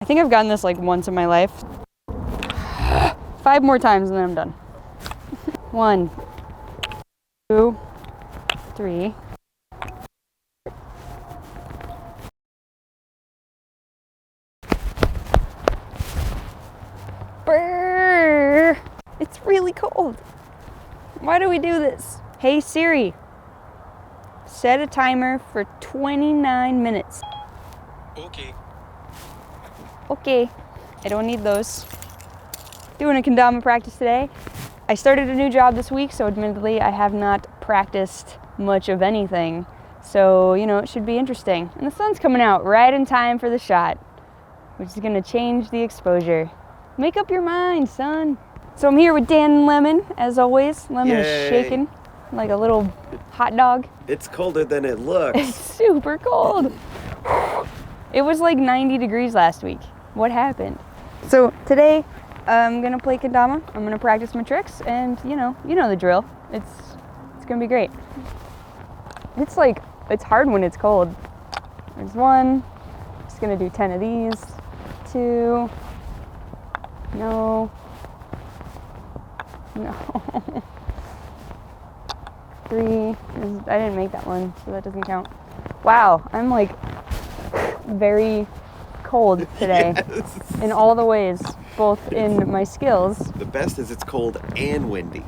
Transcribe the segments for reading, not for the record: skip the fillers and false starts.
I think I've gotten this like once in my life. 5 more times and then I'm done. 1, 2, 3. Brrr! It's really cold. Why do we do this? Hey Siri, set a timer for 29 minutes. Okay. Okay, I don't need those. Doing a kendama practice today. I started a new job this week, so admittedly I have not practiced much of anything. So, you know, it should be interesting. And the sun's coming out right in time for the shot, which is gonna change the exposure. Make up your mind, son. So I'm here with Dan and Lemon, as always. Lemon Yay. is shaking like a little hot dog. It's colder than it looks. It's super cold. It was like 90 degrees last week. What happened? So today I'm gonna play kendama. I'm gonna practice my tricks, and you know the drill. It's gonna be great. It's hard when it's cold. There's 1. Just gonna do 10 of these. 2. No. 3. I didn't make that one, so that doesn't count. Wow, I'm like very cold today. Yes. In all the ways, both in my skills. The best is it's cold and windy.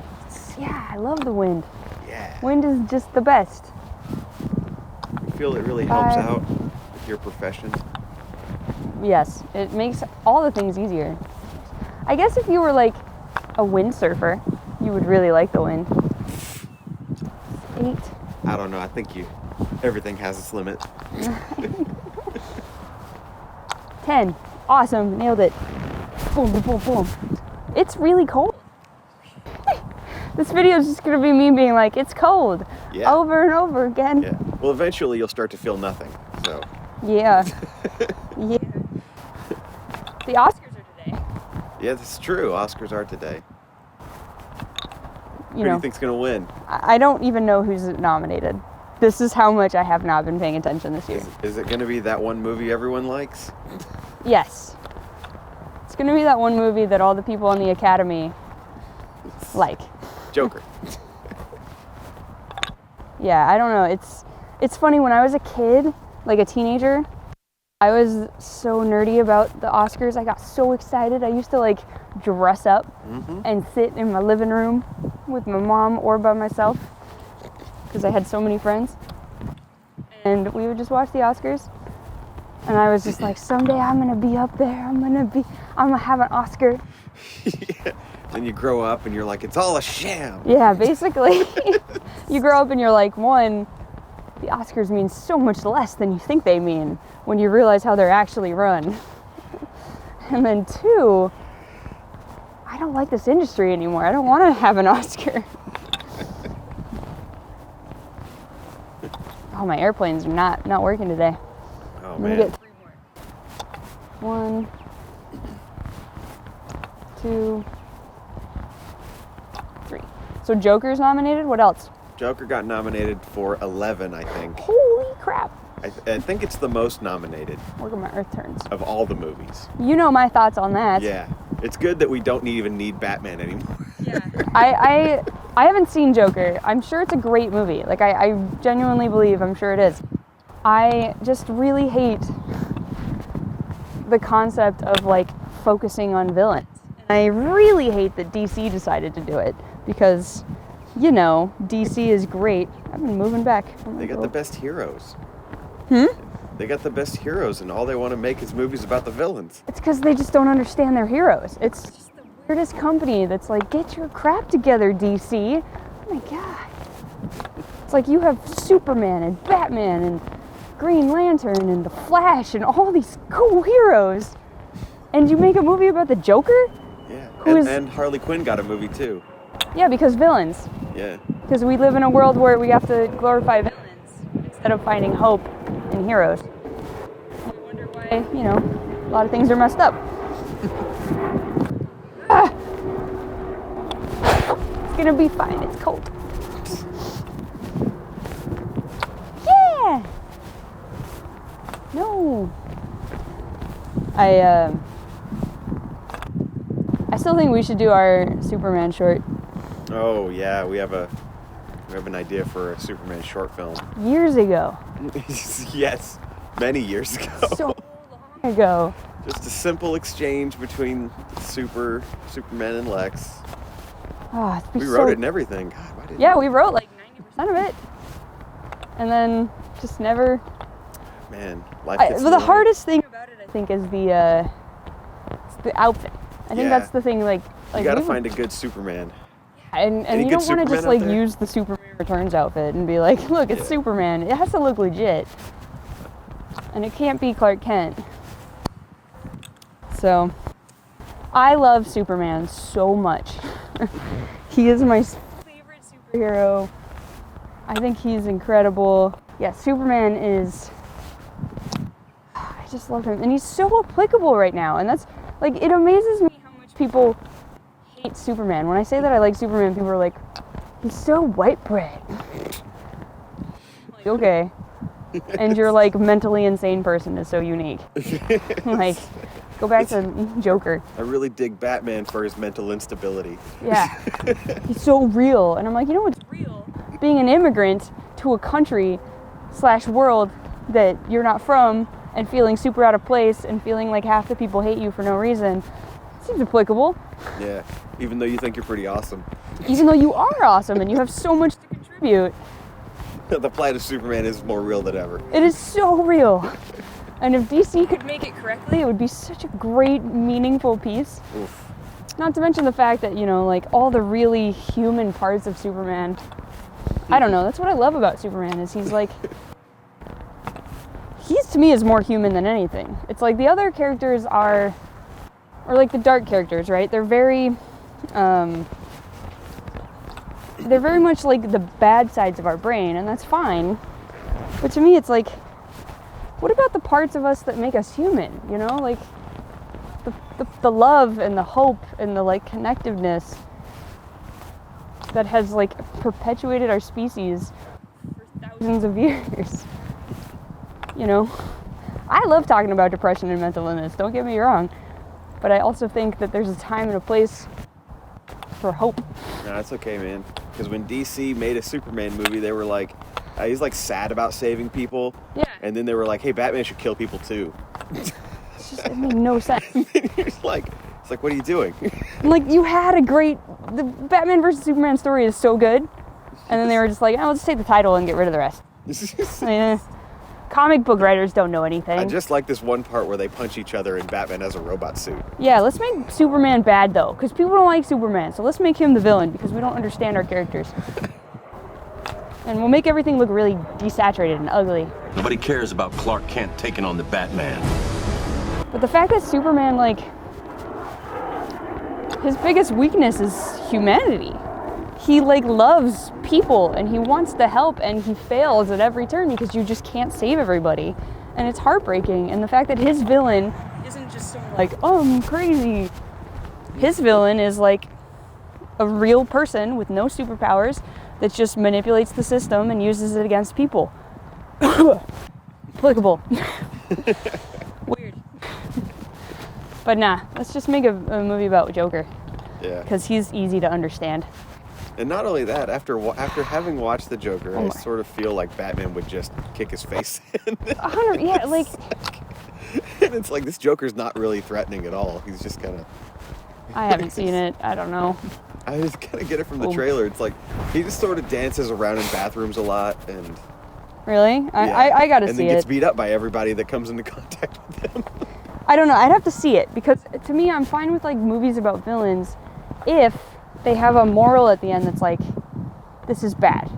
Yeah, I love the wind. Yeah. Wind is just the best. I feel it really helps 5. out with your profession. Yes, it makes all the things easier. I guess if you were like a windsurfer, you would really like the wind. 8. I don't know. I think everything has its limit. 10. Awesome, nailed it. Boom, boom, boom, boom. It's really cold. This video is just gonna be me being like, it's cold. Yeah. Over and over again. Yeah. Well, eventually you'll start to feel nothing. So. Yeah. Yeah. The Oscars are today. Yeah, that's true. Oscars are today. You Who do know, you think's gonna win? I don't even know who's nominated. This is how much I have not been paying attention this year. Is it gonna be that one movie everyone likes? Yes. It's gonna be that one movie that all the people on the Academy like. Joker. Yeah, I don't know. It's funny, when I was a kid, like a teenager, I was so nerdy about the Oscars. I got so excited. I used to like dress up and sit in my living room with my mom or by myself because I had so many friends. And we would just watch the Oscars. And I was just like, someday I'm gonna be up there. I'm gonna have an Oscar. Yeah. Then you grow up and you're like, it's all a sham. Yeah, basically. You grow up and you're like, 1, the Oscars mean so much less than you think they mean when you realize how they're actually run. And then 2, I don't like this industry anymore. I don't want to have an Oscar. Oh, my airplanes are not working today. Oh, I'm gonna man. get 3 more. 1, 2, 3. So Joker's nominated. What else? Joker got nominated for 11, I think. Holy crap. I think it's the most nominated Look at my Earth turns. of all the movies. You know my thoughts on that. Yeah. It's good that we don't even need Batman anymore. Yeah. I haven't seen Joker. I'm sure it's a great movie. Like, I genuinely believe I'm sure it is. I just really hate the concept of like focusing on villains. And I really hate that DC decided to do it because, you know, DC is great. I've been moving back. They got the best heroes. Hmm? They got the best heroes, and all they want to make is movies about the villains. It's because they just don't understand their heroes. It's just the weirdest company that's like, get your crap together, DC. Oh my God. It's like you have Superman and Batman and Green Lantern and the Flash and all these cool heroes. And you make a movie about the Joker? Yeah. And Harley Quinn got a movie too. Yeah, because villains. Yeah. Because we live in a world where we have to glorify villains instead of finding hope in heroes. I wonder why, you know, a lot of things are messed up. Ah! It's gonna be fine, it's cold. Yeah! No. I still think we should do our Superman short. Oh yeah, we have an idea for a Superman short film. Years ago. Yes, many years ago. So long ago. Just a simple exchange between Superman and Lex. Oh, we wrote it and everything. God, why didn't yeah, we wrote like 90% of it. And then just never... Man, life gets the hardest thing about it, I think, is the outfit. I think that's the thing, like you gotta find a good Superman. And you don't want to just like use the Superman Returns outfit and be like, look, it's Superman. It has to look legit. And it can't be Clark Kent. So, I love Superman so much. He is my favorite superhero. I think he's incredible. Yeah, Superman is... I just love him. And he's so applicable right now. And that's, like, it amazes me how much people hate Superman. When I say that I like Superman, people are like, he's so white bread. Like, okay. And your, like, mentally insane person is so unique. Like, go back to Joker. I really dig Batman for his mental instability. Yeah. He's so real. And I'm like, you know what's real? Being an immigrant to a country/world that you're not from and feeling super out of place and feeling like half the people hate you for no reason seems applicable. Yeah, even though you think you're pretty awesome. Even though you are awesome and you have so much to contribute. The plight of Superman is more real than ever. It is so real. And if DC could make it correctly, it would be such a great, meaningful piece. Oof. Not to mention the fact that, you know, like all the really human parts of Superman. I don't know, that's what I love about Superman is he's like... He's, to me, is more human than anything. It's like the other characters are... Or like the dark characters, right? They're very... they're very much like the bad sides of our brain, and that's fine. But to me, it's like... What about the parts of us that make us human, you know? Like, the love and the hope and the, like, connectiveness that has, like, perpetuated our species for thousands of years. You know? I love talking about depression and mental illness, don't get me wrong. But I also think that there's a time and a place for hope. No, that's okay, man. Because when DC made a Superman movie, they were like, he's like sad about saving people. Yeah. And then they were like, hey, Batman should kill people too. It's just, it made no sense. It's like, what are you doing? Like, you had the Batman versus Superman story is so good. And then they were just like, oh, let's take the title and get rid of the rest. Comic book writers don't know anything. I just like this one part where they punch each other and Batman has a robot suit. Yeah, let's make Superman bad, though, because people don't like Superman. So let's make him the villain, because we don't understand our characters. And we'll make everything look really desaturated and ugly. Nobody cares about Clark Kent taking on the Batman. But the fact that Superman, like, his biggest weakness is humanity. He, like, loves people, and he wants to help, and he fails at every turn because you just can't save everybody. And it's heartbreaking. And the fact that his villain isn't just someone like, oh, I'm crazy. His villain is, like, a real person with no superpowers that just manipulates the system and uses it against people. Applicable. Weird. But nah, let's just make a movie about Joker. Yeah. Because he's easy to understand. And not only that, after having watched the Joker, I sort of feel like Batman would just kick his face in. 100, yeah, like... And it's like, this Joker's not really threatening at all. He's just kind of... I haven't seen it. I don't know. I just kind of get it from the trailer. It's like, he just sort of dances around in bathrooms a lot, and... Really? I gotta see it. And then gets beat up by everybody that comes into contact with him. I don't know. I'd have to see it, because to me, I'm fine with, like, movies about villains if they have a moral at the end that's like, this is bad.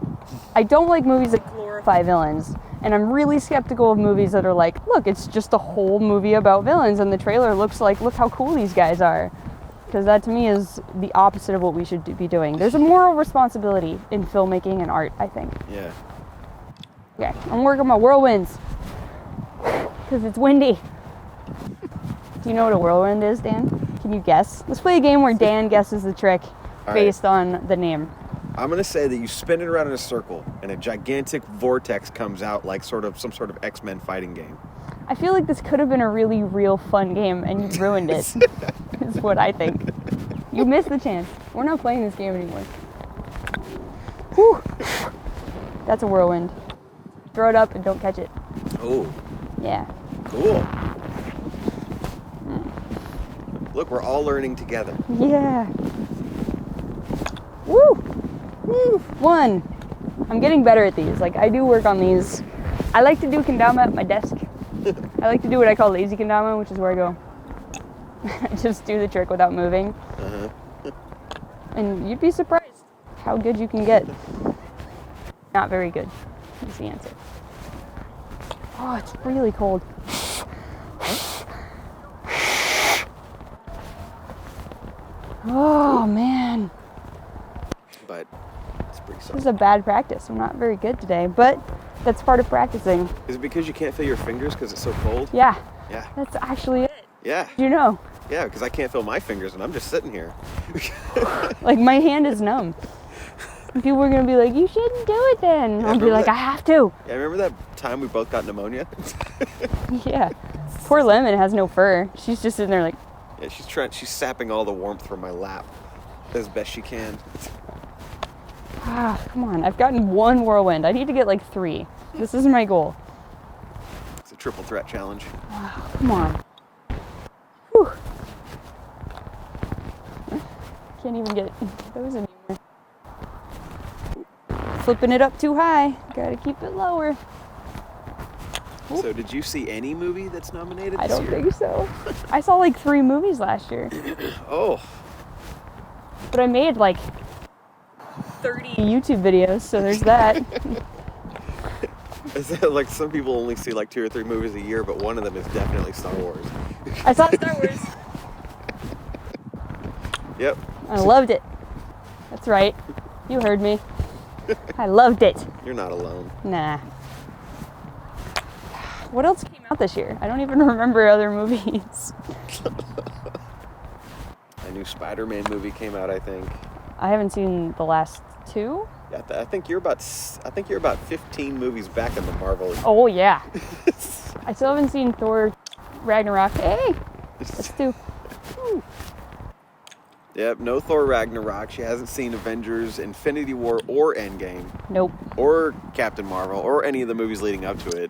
I don't like movies that glorify villains, and I'm really skeptical of movies that are like, look, it's just a whole movie about villains, and the trailer looks like, look how cool these guys are. Because that, to me, is the opposite of what we should be doing. There's a moral responsibility in filmmaking and art, I think. Yeah. Okay, I'm working my whirlwinds, because it's windy. Do you know what a whirlwind is, Dan? Can you guess? Let's play a game where Dan guesses the trick based on the name. I'm going to say that you spin it around in a circle, and a gigantic vortex comes out like some sort of X-Men fighting game. I feel like this could have been a really real fun game, and you ruined it. Is what I think. You missed the chance. We're not playing this game anymore. Whew. That's a whirlwind. Throw it up and don't catch it. Oh. Yeah. Cool. Look, we're all learning together. Yeah. Woo! Woo! 1. I'm getting better at these. Like, I do work on these. I like to do kendama at my desk. I like to do what I call lazy kendama, which is where I go. I just do the trick without moving. Uh-huh. And you'd be surprised how good you can get. Not very good, is the answer. Oh, it's really cold. Oh, man. But it's pretty This solid. is a bad practice. I'm not very good today, but that's part of practicing. Is it because you can't feel your fingers because it's so cold? Yeah, Yeah. that's actually it. Yeah. You know, Yeah, because I can't feel my fingers and I'm just sitting here. like my hand is numb. And people are gonna be like, you shouldn't do it then. Yeah, I'll be remember like, that? I have to. Yeah, remember that time we both got pneumonia? Yeah. Poor Lemon has no fur. She's just sitting there like, Yeah, she's sapping all the warmth from my lap as best she can. come on. I've gotten 1 whirlwind. I need to get like 3. This is my goal. It's a triple threat challenge. Come on. Whew. Can't even get those anymore. Flipping it up too high. Gotta keep it lower. So did you see any movie that's nominated I this don't year? think so. I saw like 3 movies last year. Oh, But I made like 30 YouTube videos, so there's that. is that like some people only see like 2 or 3 movies a year, but one of them is definitely Star Wars. I saw Star Wars. Yep. I loved it. That's right. You heard me. I loved it. You're not alone. Nah. What else came out this year? I don't even remember other movies. A new Spider-Man movie came out, I think. I haven't seen the last 2. Yeah, I think you're about 15 movies back in the Marvel. Oh yeah. I still haven't seen Thor Ragnarok. Hey, that's 2. Yep, no Thor Ragnarok. She hasn't seen Avengers, Infinity War, or Endgame, Nope. or Captain Marvel, or any of the movies leading up to it.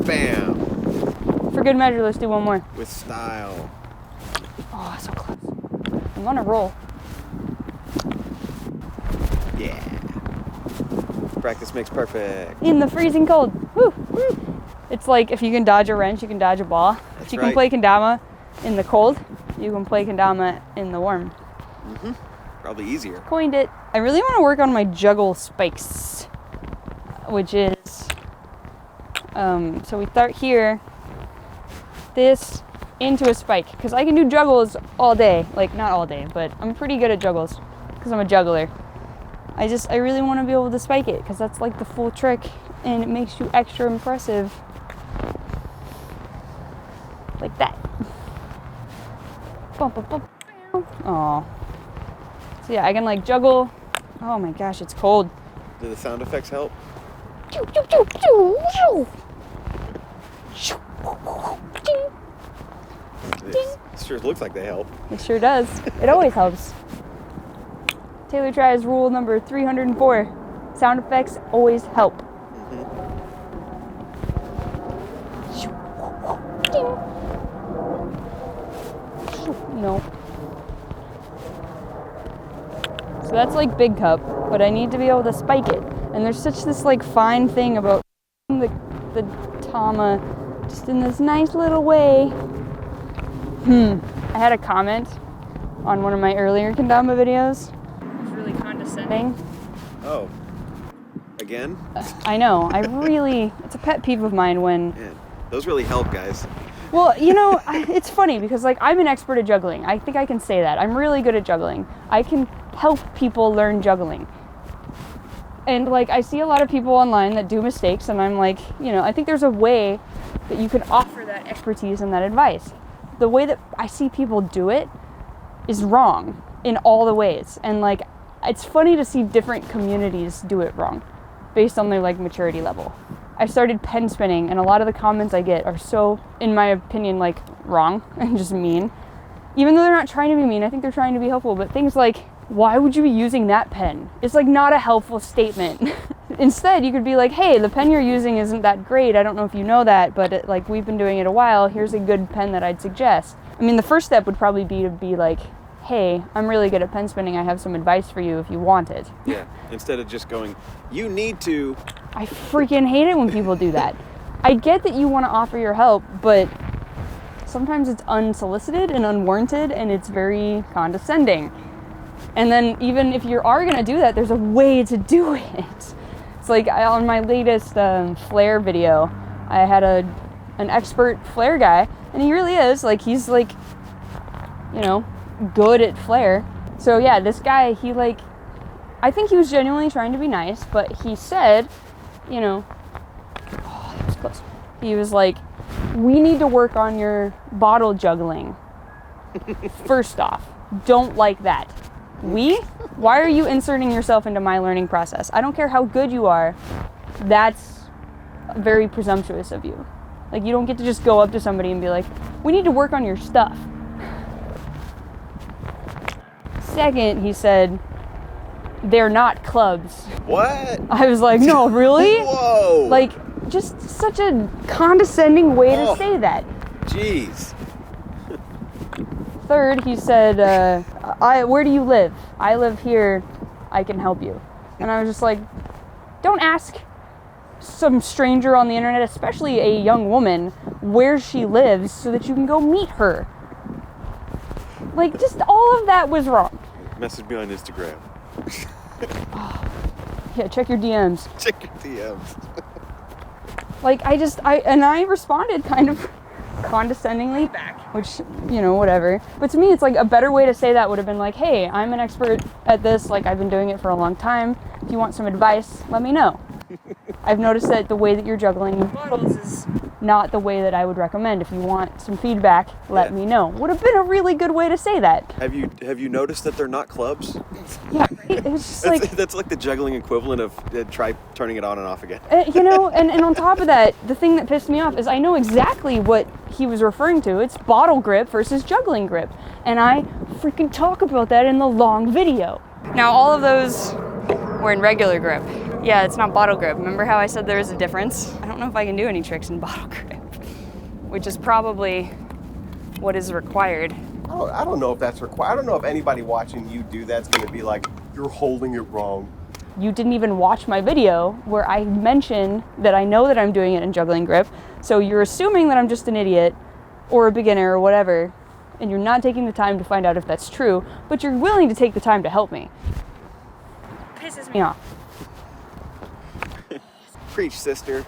Bam! For good measure, let's do 1 more. With style. Oh, so close. I'm on a roll. Yeah. Practice makes perfect. In the freezing cold. Woo! It's like if you can dodge a wrench, you can dodge a ball. That's If you can right. play kendama in the cold, you can play kendama in the warm. Probably easier. Coined it. I really want to work on my juggle spikes, which is, so we start here, this into a spike, because I can do juggles all day. Like, not all day, but I'm pretty good at juggles, because I'm a juggler. I really want to be able to spike it, because that's like the full trick, and it makes you extra impressive. Like that. Bum, bum, bum. Aw. So yeah, I can like juggle. Oh my gosh, it's cold. Do the sound effects help? Choo, choo, choo, choo, choo. Choo. Ding. It sure looks like they help. It sure does. It always helps. Taylor tries rule number 304. Sound effects always help. Ding. No. So that's like big cup, but I need to be able to spike it. And there's such this like fine thing about the tama just in this nice little way. I had a comment on one of my earlier kendama videos. It was really condescending. Oh. Again? I know. It's a pet peeve of mine when, Man, those really help, guys. well, you know, it's funny because like I'm an expert at juggling. I think I can say that. I'm really good at juggling. I can help people learn juggling. And like I see a lot of people online that do mistakes and I'm like, you know, I think there's a way that you can offer that expertise and that advice. The way that I see people do it is wrong in all the ways. And like it's funny to see different communities do it wrong based on their like maturity level. I started pen spinning, and a lot of the comments I get are so, in my opinion, like wrong and just mean. Even though they're not trying to be mean, I think they're trying to be helpful, but things like, why would you be using that pen? It's like not a helpful statement. Instead, you could be like, hey, the pen you're using isn't that great. I don't know if you know that, but like we've been doing it a while. Here's a good pen that I'd suggest. I mean, the first step would probably be to be like, hey, I'm really good at pen spinning. I have some advice for you if you want it. Yeah, instead of just going, you need to. I freaking hate it when people do that. I get that you want to offer your help, but sometimes it's unsolicited and unwarranted, and it's very condescending. And then even if you are going to do that, there's a way to do it. It's like on my latest flare video, I had an expert flare guy, and he really is, like, he's like, you know, good at flare. So yeah, this guy, he like, I think he was genuinely trying to be nice, but he said, you know, oh, that was close. He was like, we need to work on your bottle juggling. First off, don't like that. Why are you inserting yourself into my learning process? I don't care how good you are. That's very presumptuous of you. Like, you don't get to just go up to somebody and be like, we need to work on your stuff. Second, he said, they're not clubs. What? I was like, no, really? Whoa. Like, just such a condescending way to say that. Jeez. Third, he said, where do you live? I live here. I can help you. And I was just like, don't ask some stranger on the internet, especially a young woman, where she lives so that you can go meet her. Like, just all of that was wrong. Message me on Instagram. Yeah, check your DMs. Check your DMs. Like, I responded kind of condescendingly back, which, you know, whatever. But to me, it's like a better way to say that would have been like, hey, I'm an expert at this. Like, I've been doing it for a long time. If you want some advice, let me know. I've noticed that the way that you're juggling bottles is not the way that I would recommend. If you want some feedback, let me know. Would have been a really good way to say that. Have you noticed that they're not clubs? Yeah, right? It was just like... That's like the juggling equivalent of try turning it on and off again. You know, and on top of that, the thing that pissed me off is I know exactly what he was referring to. It's bottle grip versus juggling grip. And I freaking talk about that in the long video. Now, all of those were in regular grip. Yeah, it's not bottle grip. Remember how I said there was a difference? I don't know if I can do any tricks in bottle grip, which is probably what is required. Oh, I don't know if that's required. I don't know if anybody watching you do that's going to be like, you're holding it wrong. You didn't even watch my video where I mention that I know that I'm doing it in juggling grip. So you're assuming that I'm just an idiot or a beginner or whatever, and you're not taking the time to find out if that's true, but you're willing to take the time to help me. Pisses me off. Preach, sister.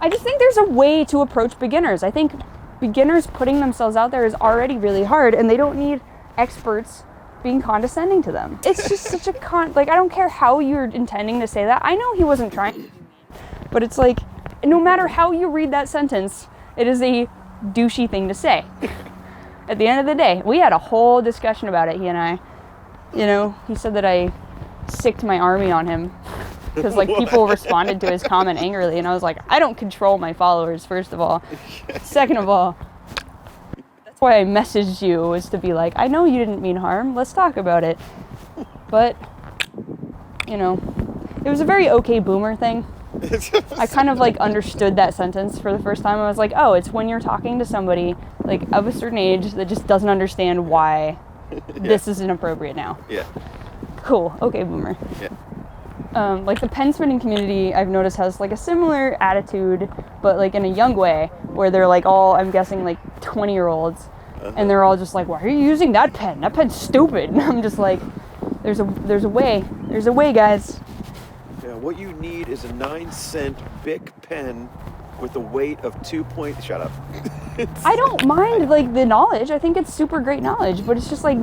I just think there's a way to approach beginners. I think beginners putting themselves out there is already really hard, and they don't need experts being condescending to them. It's just such a like, I don't care how you're intending to say that. I know he wasn't trying to be mean, but it's like, no matter how you read that sentence, it is a douchey thing to say. At the end of the day, we had a whole discussion about it, he and I. You know, he said that I sicked my army on him because like people responded to his comment angrily, and I was like, I don't control my followers, first of all. Second of all, that's why I messaged you, was to be like, I know you didn't mean harm, let's talk about it. But, you know, it was a very okay boomer thing. I kind of like understood that sentence for the first time. I was like, oh, it's when you're talking to somebody like of a certain age that just doesn't understand why this is inappropriate now. Yeah. Cool. Okay, boomer. Yeah. Like the pen spinning community, I've noticed, has like a similar attitude, but like in a young way, where they're like all, I'm guessing, like 20-year-olds, and they're all just like, why are you using that pen? That pen's stupid. And I'm just like, there's a way, guys. Yeah. What you need is a 9-cent Bic pen with a weight of 2 point. Shut up. I don't mind like the knowledge. I think it's super great knowledge, but it's just like,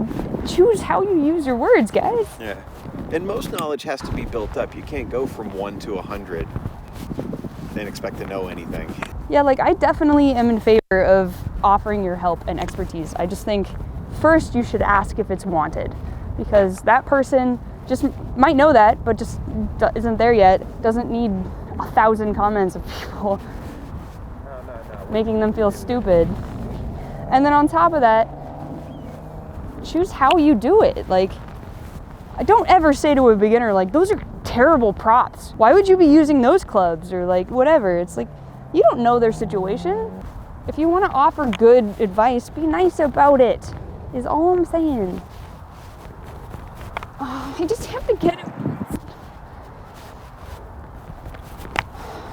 choose how you use your words, guys. Yeah. And most knowledge has to be built up. You can't go from 1 to 100 and expect to know anything. Yeah, like I definitely am in favor of offering your help and expertise. I just think first you should ask if it's wanted, because that person just might know that, but just isn't there yet, doesn't need 1,000 comments of people making them feel stupid. And then on top of that, choose how you do it. Like, I don't ever say to a beginner, like, those are terrible props. Why would you be using those clubs or like whatever? It's like, you don't know their situation. If you want to offer good advice, be nice about it, is all I'm saying. Oh, I just have to get it.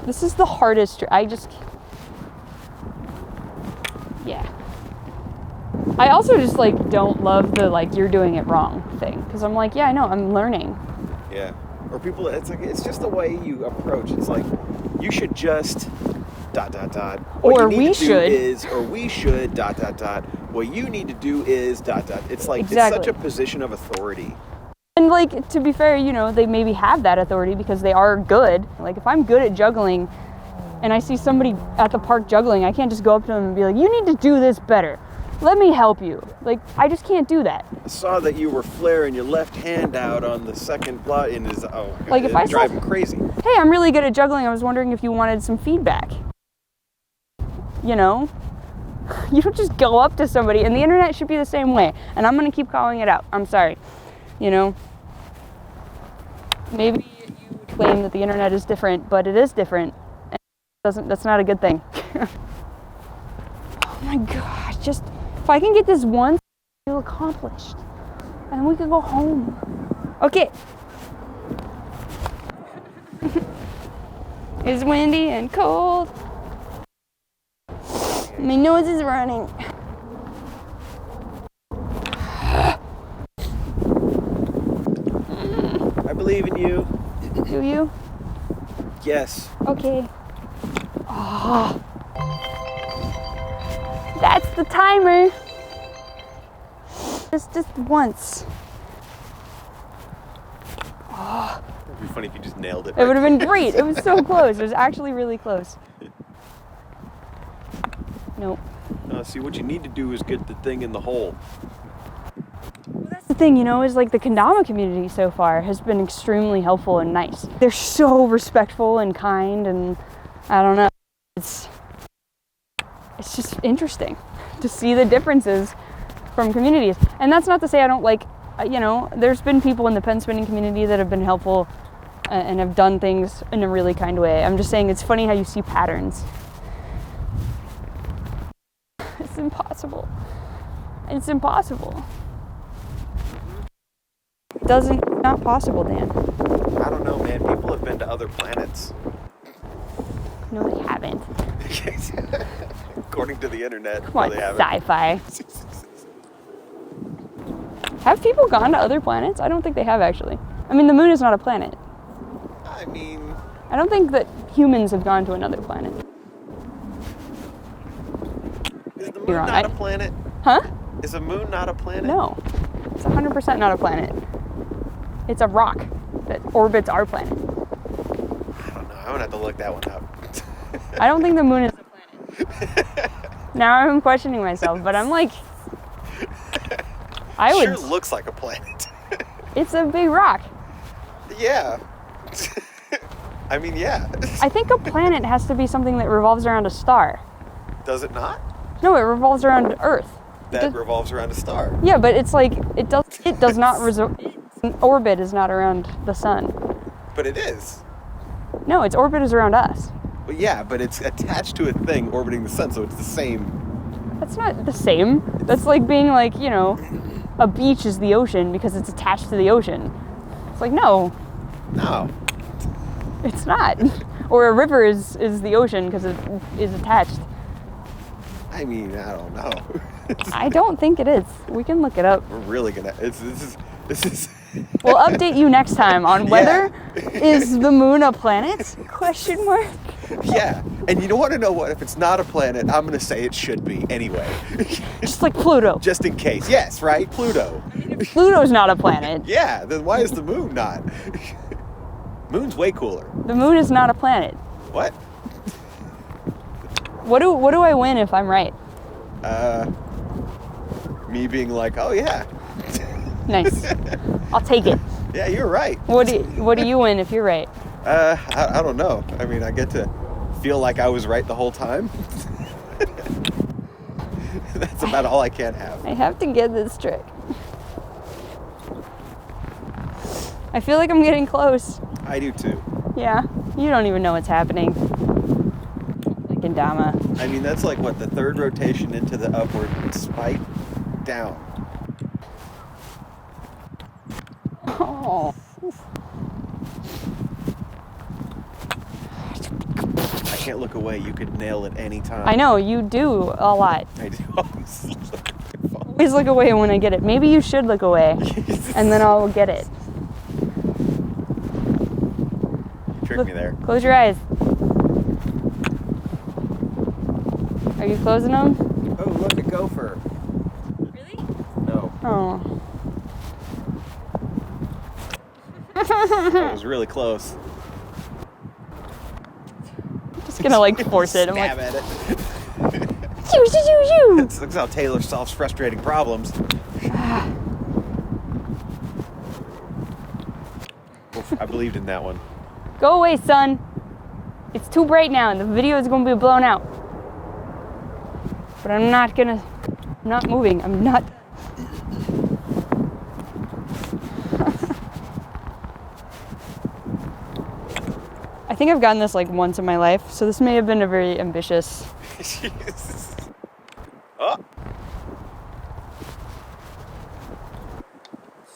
This is the hardest, yeah. I also just like don't love the like you're doing it wrong thing, because I'm like, yeah, I know, I'm learning. Yeah. Or people, it's like, it's just the way you approach. It's like, you should just ... Or we should. Or we should ... What you need to do is ... It's like, Exactly. It's such a position of authority. And like, to be fair, you know, they maybe have that authority because they are good. Like, if I'm good at juggling and I see somebody at the park juggling, I can't just go up to them and be like, you need to do this better. Let me help you. Like, I just can't do that. I saw that you were flaring your left hand out on the second block in his, Like, if I drive saw, him crazy. Hey, I'm really good at juggling. I was wondering if you wanted some feedback. You know? You don't just go up to somebody, and the internet should be the same way. And I'm gonna keep calling it out. I'm sorry. You know? Maybe you claim that the internet is different, but it is different. And that's not a good thing. Oh my gosh, just, if I can get this once, I feel accomplished. And we can go home. Okay. It's windy and cold. My nose is running. I believe in you. Do you? Yes. Okay. Oh. That's the timer. Just once. Oh. It'd be funny if you just nailed it. It would have been great. It was so close. It was actually really close. Nope. See, what you need to do is get the thing in the hole. Well, that's the thing, you know, is like the Kendama community so far has been extremely helpful and nice. They're so respectful and kind, and I don't know. It's just interesting to see the differences from communities. And that's not to say I don't like, you know, there's been people in the pen spinning community that have been helpful and have done things in a really kind way. I'm just saying it's funny how you see patterns. It's impossible. It's impossible. Not possible, Dan. I don't know, man. People have been to other planets. No, they haven't. According to the internet. Come on, no, they haven't. sci-fi. Have people gone to other planets? I don't think they have, actually. I mean, the moon is not a planet. I mean... I don't think that humans have gone to another planet. Is the moon not a planet? Huh? Is the moon not a planet? No. It's 100% not a planet. It's a rock that orbits our planet. I don't know. I'm gonna have to look that one up. I don't think the moon is a planet. Now I'm questioning myself, but I'm like... I would... Sure looks like a planet. It's a big rock. Yeah. I mean, yeah. I think a planet has to be something that revolves around a star. Does it not? No, it revolves around Earth. That revolves around a star. Yeah, but it's like, it does not, orbit is not around the sun. But it is. No, its orbit is around us. Well, yeah, but it's attached to a thing orbiting the sun, so it's the same. That's not the same. That's like being like, you know, a beach is the ocean because it's attached to the ocean. It's like, no. No. It's not. Or a river is the ocean because it is attached. I mean, I don't know. I don't think it is. We can look it up. We're really gonna. This is. We'll update you next time on whether is the moon a planet? Question mark. Yeah, and you don't want to know what? If it's not a planet, I'm gonna say it should be anyway. Just like Pluto. Just in case. Yes, right? Pluto. Pluto's not a planet. Yeah. Then why is the moon not? Moon's way cooler. The moon is not a planet. What? What do I win if I'm right? Me being like, oh yeah. Nice. I'll take it. Yeah, you're right. What do you win if you're right? I don't know. I mean, I get to feel like I was right the whole time. That's about all I can have. I have to get this trick. I feel like I'm getting close. I do too. Yeah, you don't even know what's happening. Like kendama. I mean, that's like what, the third rotation into the upward spike down. Oh. I can't look away. You could nail it any time. I know, you do a lot. I do. Always look away when I get it. Maybe you should look away, and then I'll get it. Tricked me there. Close your eyes. Are you closing them? Oh, look, a gopher. Really? No. Oh. That was really close. Just gonna like force it. I'm Stab like, at it. shoo, shoo, shoo, shoo. That's how Taylor solves frustrating problems. Oof, I believed in that one. Go away, son. It's too bright now, and the video is gonna be blown out. But I'm not moving. I'm not. I think I've gotten this like once in my life, so this may have been a very ambitious. Oh.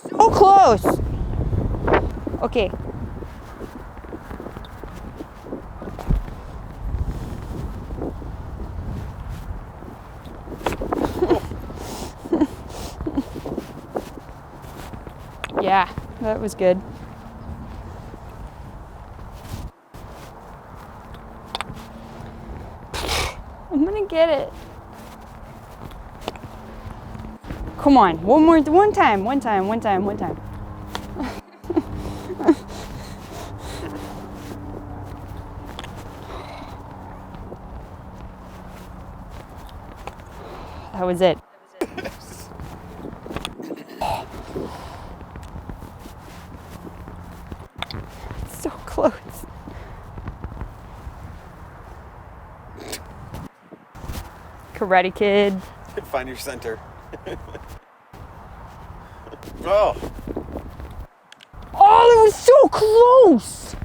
So close! Okay. Yeah, that was good. I'm gonna get it. Come on, one time. That was it. So close. Karate Kid. Find your center. Oh. Oh, that was so close!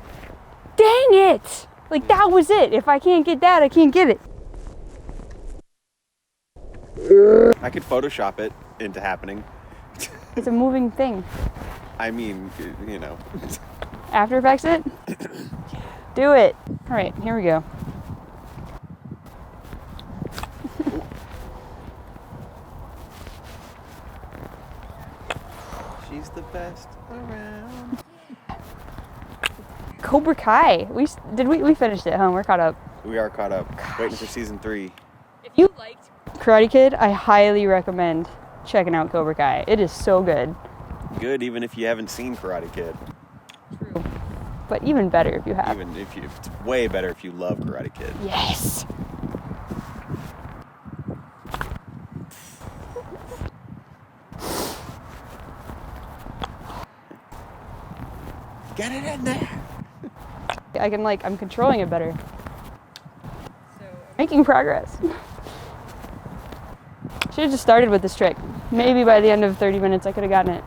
Dang it! Like, that was it. If I can't get that, I can't get it. I could Photoshop it into happening. It's a moving thing. I mean, you know. After Effects it? Do it. All right, here we go. She's the best around. Cobra Kai. We finished it, huh? We're caught up. We are caught up. Waiting for season 3. If you liked Karate Kid, I highly recommend checking out Cobra Kai. It is so good. Good, even if you haven't seen Karate Kid. True. But even better if you have. Even if it's way better if you love Karate Kid. Yes. Get it in there. I'm controlling it better. So making progress. Should have just started with this trick. Maybe by the end of 30 minutes I could have gotten it.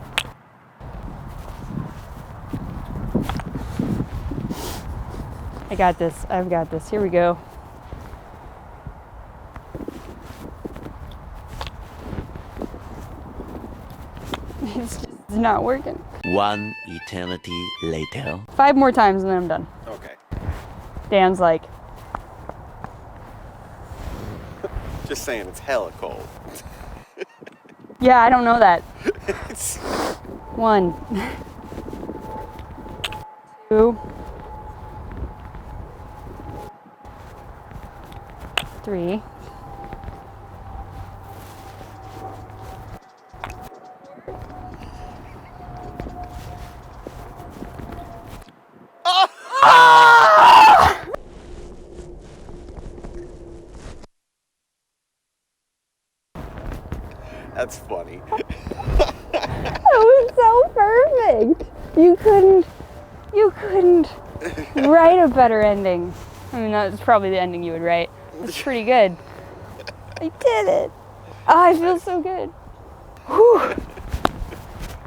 I got this. I've got this. Here we go. It's just not working. One eternity later. 5 more times and then I'm done. Okay. Dan's like, Just saying, it's hella cold. yeah, I don't know that. 1, 2, 3. That's funny. That was so perfect. You couldn't Write a better ending. I mean, that's probably the ending you would write. That's pretty good. I did it. Oh, I feel so good. Whew.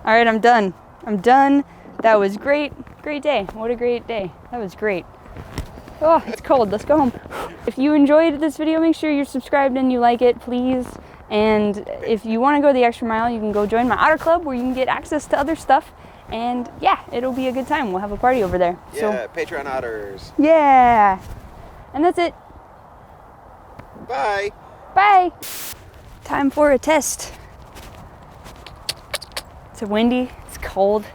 All right, I'm done. I'm done. That was great. Great day. What a great day. That was great. Oh, it's cold. Let's go home. If you enjoyed this video, make sure you're subscribed and you like it, please. And if you want to go the extra mile, you can go join my Otter Club where you can get access to other stuff. And yeah, it'll be a good time. We'll have a party over there. Yeah, Patreon Otters. Yeah. And that's it. Bye. Bye. Time for a test. It's windy. It's cold.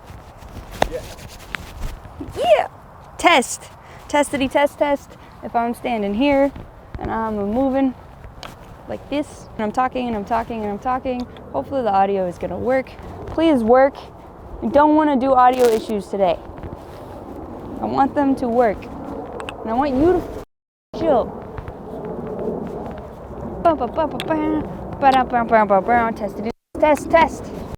Yeah. Yeah. Test. Testity test test. If I'm standing here and I'm moving like this, and I'm talking and I'm talking and I'm talking, hopefully the audio is gonna work. Please work. I don't want to do audio issues today. I want them to work. And I want you to chill. Test, test.